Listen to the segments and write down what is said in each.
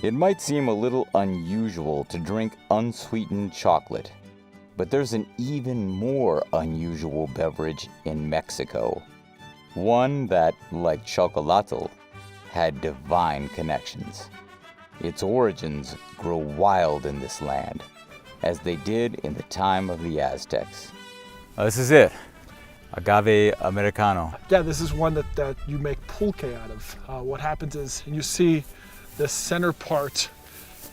It might seem a little unusual to drink unsweetened chocolate, but there's an even more unusual beverage in Mexico. One that, like chocolatl, had divine connections. Its origins grow wild in this land, as they did in the time of the Aztecs. This is it, Agave Americano. Yeah, this is one that you make pulque out of. What happens is, you see the center part,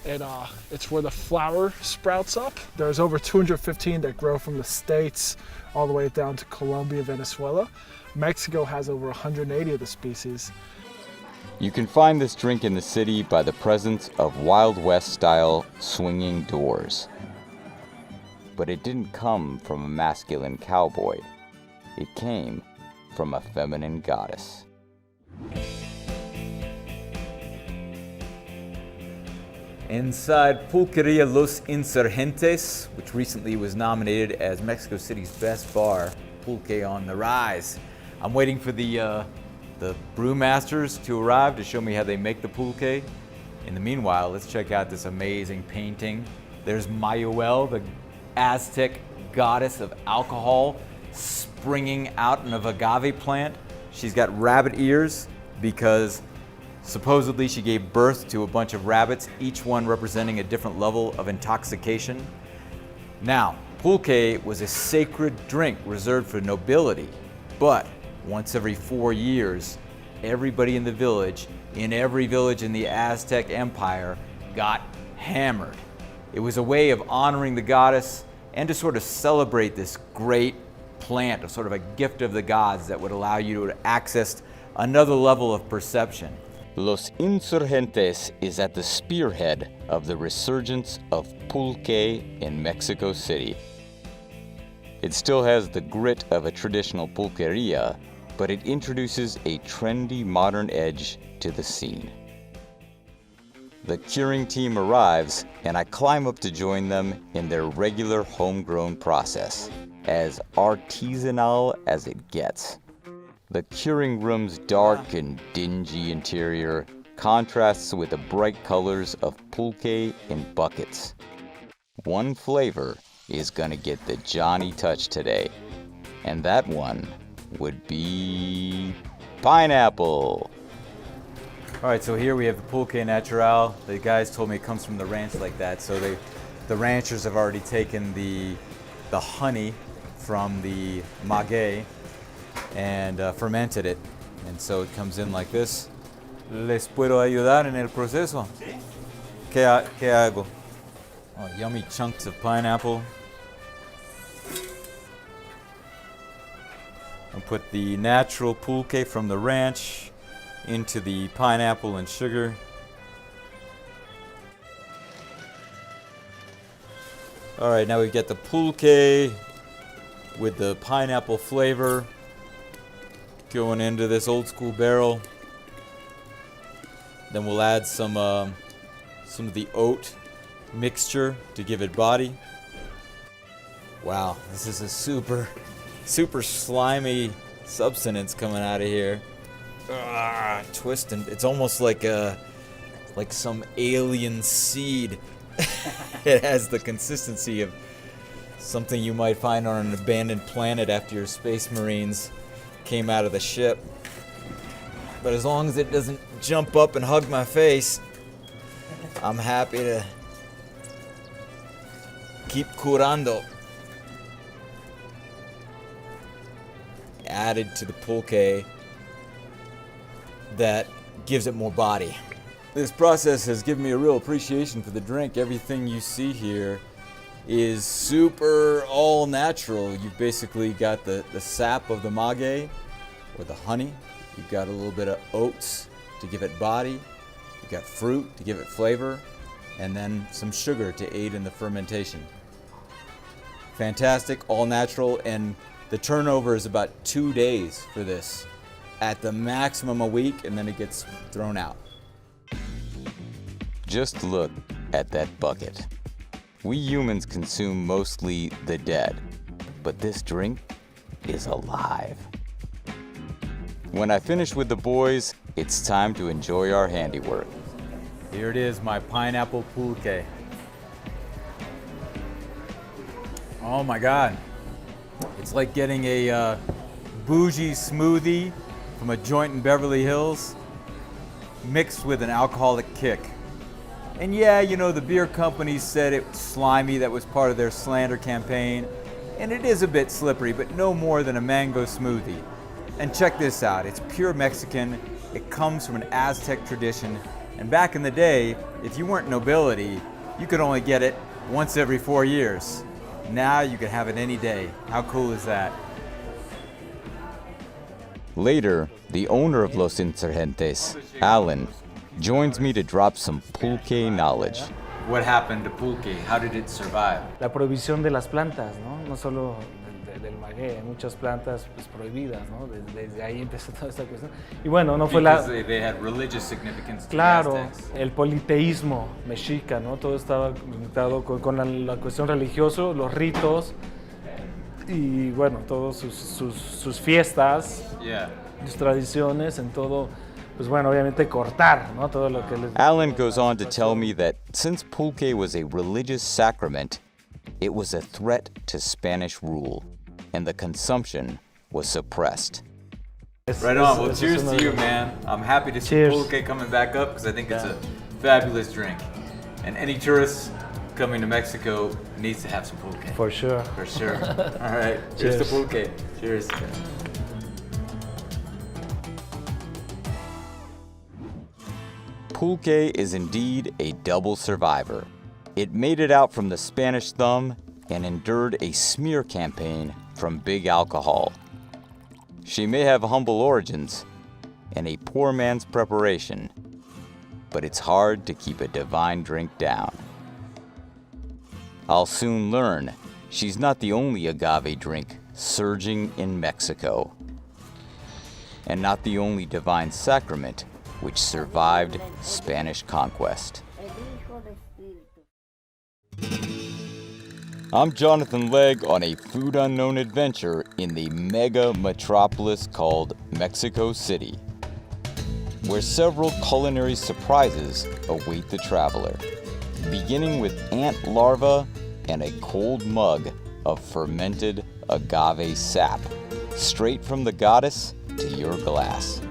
and it's where the flower sprouts up. There's over 215 that grow from the States all the way down to Colombia, Venezuela. Mexico has over 180 of the species. You can find this drink in the city by the presence of Wild West-style swinging doors. But it didn't come from a masculine cowboy. It came from a feminine goddess. Inside Pulqueria Los Insurgentes, which recently was nominated as Mexico City's best bar, Pulque on the rise. I'm waiting for the brewmasters to arrive to show me how they make the pulque. In the meanwhile, let's check out this amazing painting. There's Mayuel, the Aztec goddess of alcohol, springing out of an agave plant. She's got rabbit ears because supposedly she gave birth to a bunch of rabbits, each one representing a different level of intoxication. Now, pulque was a sacred drink reserved for nobility, but once every 4 years, everybody in the village, in every village in the Aztec Empire, got hammered. It was a way of honoring the goddess and to sort of celebrate this great plant, a sort of a gift of the gods that would allow you to access another level of perception. Los Insurgentes is at the spearhead of the resurgence of pulque in Mexico City. It still has the grit of a traditional pulqueria, but it introduces a trendy modern edge to the scene. The curing team arrives, and I climb up to join them in their regular homegrown process, as artisanal as it gets. The curing room's dark and dingy interior contrasts with the bright colors of pulque in buckets. One flavor is gonna get the Johnny touch today, and that one would be pineapple. All right, so here we have the pulque natural. The guys told me it comes from the ranch like that, so the ranchers have already taken the honey from the maguey and fermented it, and so it comes in like this. ¿Les puedo ayudar en el proceso? ¿Qué hago? Oh, yummy chunks of pineapple. I'll put the natural pulque from the ranch into the pineapple and sugar. All right, now we've got the pulque with the pineapple flavor going into this old school barrel. Then we'll add some of the oat mixture to give it body. Wow, this is a super slimy substance coming out of here. Twisting. It's almost like some alien seed. It has the consistency of something you might find on an abandoned planet after your space marines came out of the ship. But as long as it doesn't jump up and hug my face, I'm happy to keep curando. Added to the pulque that gives it more body. This process has given me a real appreciation for the drink. Everything you see here is super all natural. You've basically got the sap of the maguey or the honey. You've got a little bit of oats to give it body. You've got fruit to give it flavor, and then some sugar to aid in the fermentation. Fantastic, all natural, and the turnover is about 2 days for this. At the maximum a week, and then it gets thrown out. Just look at that bucket. We humans consume mostly the dead, but this drink is alive. When I finish with the boys, it's time to enjoy our handiwork. Here it is, my pineapple pulque. Oh my God. It's like getting a bougie smoothie from a joint in Beverly Hills mixed with an alcoholic kick. And yeah, you know, the beer companies said it was slimy, that was part of their slander campaign. And it is a bit slippery, but no more than a mango smoothie. And check this out, it's pure Mexican. It comes from an Aztec tradition. And back in the day, if you weren't nobility, you could only get it once every 4 years. Now you can have it any day. How cool is that? Later, the owner of Los Insurgentes, Alan, joins me to drop some pulque knowledge. What happened to pulque? How did it survive? La prohibición de las plantas, ¿no? No solo del maguey, hay muchas plantas pues, prohibidas, ¿no? Desde ahí empezó toda esta cuestión. Y bueno, no fue la... They had religious significance to Claro, the Aztecs. el politeísmo mexica, ¿no? Todo estaba conectado con la cuestión religiosa, los ritos y bueno, todas sus fiestas, Yeah. sus tradiciones, en todo, pues bueno, obviamente cortar, ¿no? Todo lo que les... Alan goes on to tell me that since pulque was a religious sacrament, it was a threat to Spanish rule, and the consumption was suppressed. Right on. Well, cheers to you, man. I'm happy to see Cheers. pulque coming back up because I think it's a fabulous drink. And any tourist coming to Mexico needs to have some pulque. For sure. For sure. All right. Cheers to Cheers. pulque. Cheers. Pulque is indeed a double survivor. It made it out from the Spanish thumb and endured a smear campaign from big alcohol. She may have humble origins and a poor man's preparation, but it's hard to keep a divine drink down. I'll soon learn she's not the only agave drink surging in Mexico, and not the only divine sacrament which survived Spanish conquest. I'm Jonathan Legg on a food unknown adventure in the mega metropolis called Mexico City, where several culinary surprises await the traveler, beginning with ant larvae and a cold mug of fermented agave sap, straight from the goddess to your glass.